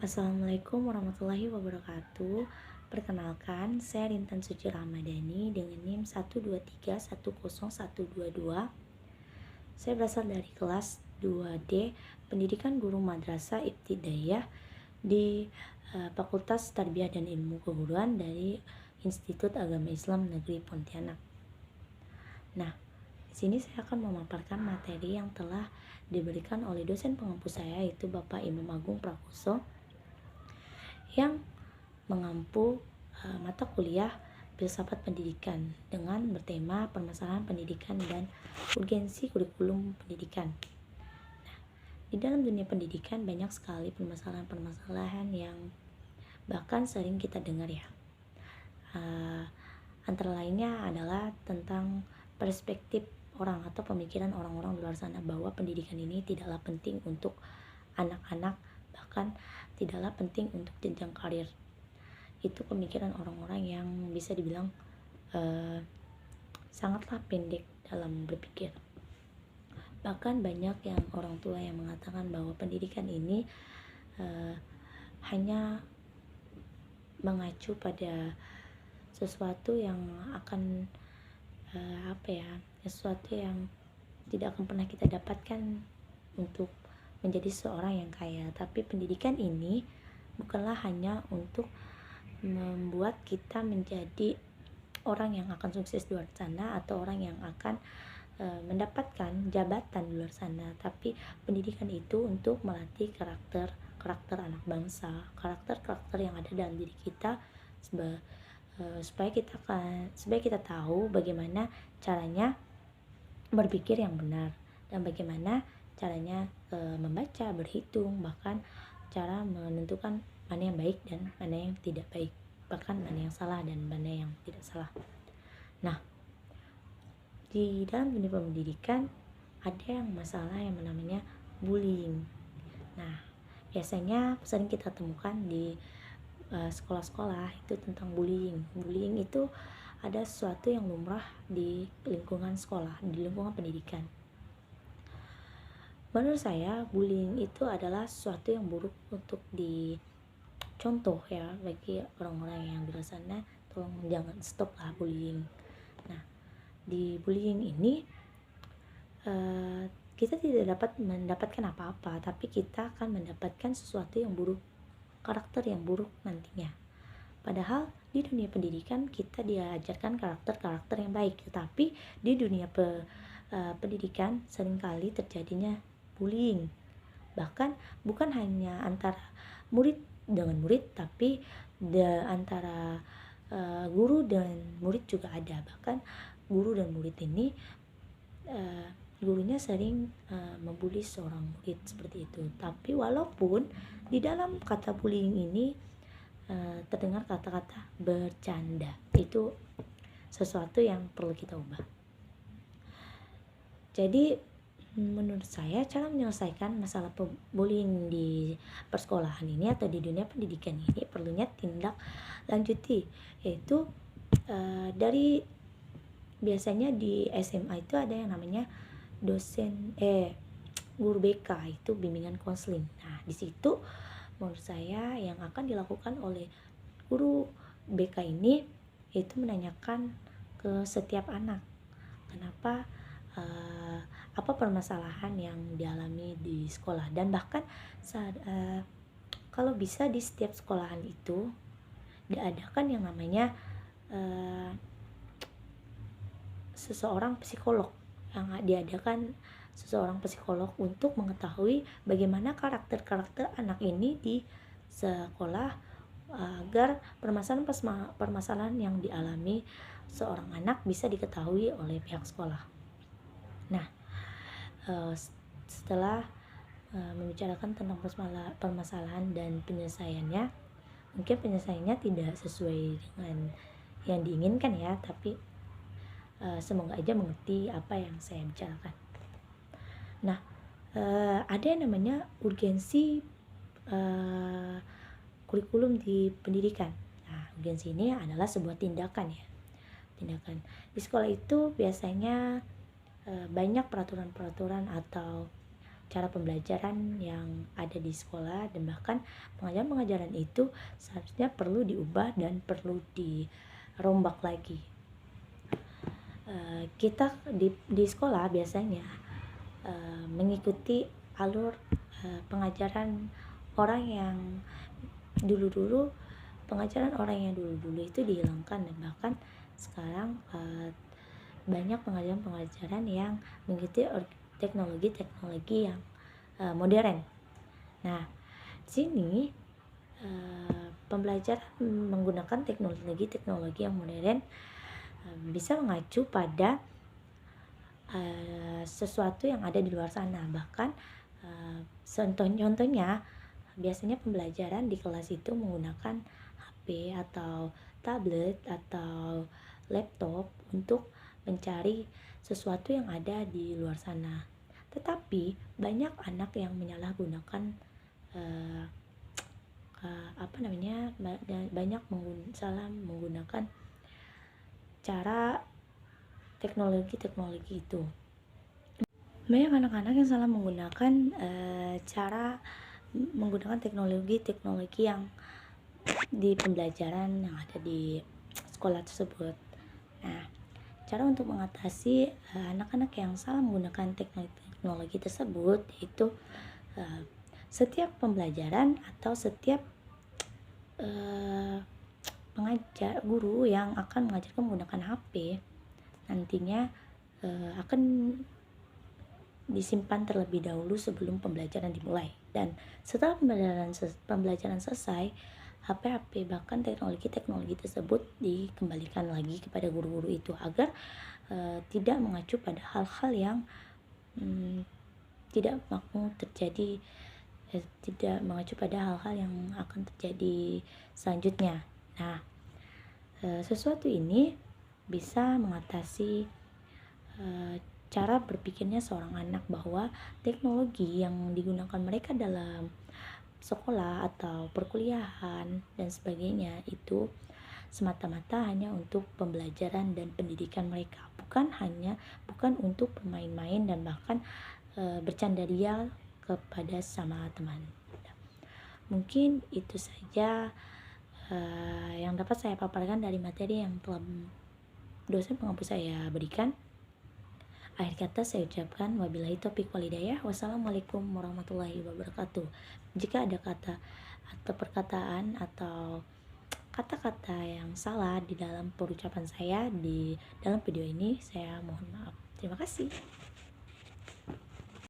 Assalamualaikum warahmatullahi wabarakatuh. Perkenalkan, saya Rintan Suci Ramadhani dengan NIM 1231012. Saya berasal dari kelas 2D Pendidikan Guru Madrasah Ibtidaiyah di Fakultas Tarbiyah dan Ilmu Keguruan dari Institut Agama Islam Negeri Pontianak. Nah, di sini saya akan memaparkan materi yang telah diberikan oleh dosen pengampu saya, yaitu Bapak Imam Agung Prakoso, yang mengampu mata kuliah filsafat pendidikan dengan bertema permasalahan pendidikan dan urgensi kurikulum pendidikan. Nah, di dalam dunia pendidikan banyak sekali permasalahan-permasalahan yang bahkan sering kita dengar ya. Antara lainnya adalah tentang perspektif orang atau pemikiran orang-orang di luar sana bahwa pendidikan ini tidaklah penting untuk anak-anak, bahkan tidaklah penting untuk jenjang karir. Itu pemikiran orang-orang yang bisa dibilang sangatlah pendek dalam berpikir. Bahkan banyak yang orang tua yang mengatakan bahwa pendidikan ini hanya mengacu pada sesuatu yang akan sesuatu yang tidak akan pernah kita dapatkan untuk menjadi seorang yang kaya. Tapi pendidikan ini bukanlah hanya untuk membuat kita menjadi orang yang akan sukses di luar sana atau orang yang akan mendapatkan jabatan di luar sana, tapi pendidikan itu untuk melatih karakter anak bangsa, karakter yang ada dalam diri kita, supaya kita tahu bagaimana caranya berpikir yang benar dan bagaimana caranya membaca, berhitung, bahkan cara menentukan mana yang baik dan mana yang tidak baik, bahkan mana yang salah dan mana yang tidak salah. Nah, di dalam dunia pendidikan ada yang masalah yang namanya bullying. Nah, biasanya sering kita temukan di sekolah-sekolah itu tentang bullying. Bullying itu ada sesuatu yang lumrah di lingkungan sekolah, di lingkungan pendidikan. Menurut saya, bullying itu adalah sesuatu yang buruk untuk dicontoh ya bagi orang-orang yang di luar sana. Tolong jangan stop lah bullying. Nah, di bullying ini kita tidak dapat mendapatkan apa-apa, tapi kita akan mendapatkan sesuatu yang buruk, karakter yang buruk nantinya. Padahal di dunia pendidikan kita diajarkan karakter yang baik, tetapi di dunia pendidikan seringkali terjadinya bullying. Bahkan bukan hanya antara murid dengan murid, tapi antara guru dan murid juga ada. Bahkan guru dan murid ini gurunya sering membuli seorang murid seperti itu. Tapi walaupun di dalam kata bullying ini terdengar kata-kata bercanda, itu sesuatu yang perlu kita ubah. Jadi menurut saya cara menyelesaikan masalah bullying di persekolahan ini atau di dunia pendidikan ini perlunya tindak lanjuti, yaitu dari biasanya di SMA itu ada yang namanya guru BK, itu bimbingan konseling. Nah, di situ menurut saya yang akan dilakukan oleh guru BK ini itu menanyakan ke setiap anak kenapa apa permasalahan yang dialami di sekolah, dan bahkan kalau bisa di setiap sekolahan itu diadakan yang namanya seseorang psikolog, yang diadakan seseorang psikolog untuk mengetahui bagaimana karakter anak ini di sekolah, agar permasalahan yang dialami seorang anak bisa diketahui oleh pihak sekolah. Nah, setelah membicarakan tentang permasalahan dan penyelesaiannya, mungkin penyelesaiannya tidak sesuai dengan yang diinginkan ya, tapi semoga aja mengerti apa yang saya bicarakan. Nah, ada yang namanya urgensi kurikulum di pendidikan. Nah, urgensi ini adalah sebuah tindakan ya. Tindakan di sekolah itu biasanya banyak peraturan-peraturan atau cara pembelajaran yang ada di sekolah, dan bahkan pengajaran-pengajaran itu seharusnya perlu diubah dan perlu dirombak lagi. Kita di sekolah biasanya mengikuti alur pengajaran orang yang dulu-dulu itu dihilangkan, dan bahkan sekarang banyak pengajaran-pengajaran yang mengikuti teknologi-teknologi yang modern. Nah, di sini pembelajaran menggunakan teknologi-teknologi yang modern bisa mengacu pada sesuatu yang ada di luar sana. Bahkan contohnya biasanya pembelajaran di kelas itu menggunakan HP atau tablet atau laptop untuk mencari sesuatu yang ada di luar sana. Tetapi banyak anak yang menyalahgunakan salah menggunakan cara teknologi itu. Banyak anak-anak yang salah menggunakan cara menggunakan teknologi yang di pembelajaran yang ada di sekolah tersebut. Nah, cara untuk mengatasi anak-anak yang salah menggunakan teknologi tersebut yaitu setiap pembelajaran atau setiap guru yang akan mengajarkan menggunakan HP nantinya akan disimpan terlebih dahulu sebelum pembelajaran dimulai, dan setelah pembelajaran selesai, HP bahkan teknologi tersebut dikembalikan lagi kepada guru-guru itu agar tidak mengacu pada hal-hal yang tidak mengacu pada hal-hal yang akan terjadi selanjutnya. Nah, sesuatu ini bisa mengatasi cara berpikirnya seorang anak bahwa teknologi yang digunakan mereka dalam sekolah atau perkuliahan dan sebagainya itu semata-mata hanya untuk pembelajaran dan pendidikan mereka, bukan untuk bermain-main dan bahkan bercanda ria kepada sama teman. Mungkin itu saja yang dapat saya paparkan dari materi yang telah dosen pengampu saya berikan. Akhir kata saya ucapkan wabillahi taufiq wal hidayah. Wassalamualaikum warahmatullahi wabarakatuh. Jika ada kata atau perkataan atau kata-kata yang salah di dalam perucapan saya di dalam video ini, saya mohon maaf. Terima kasih.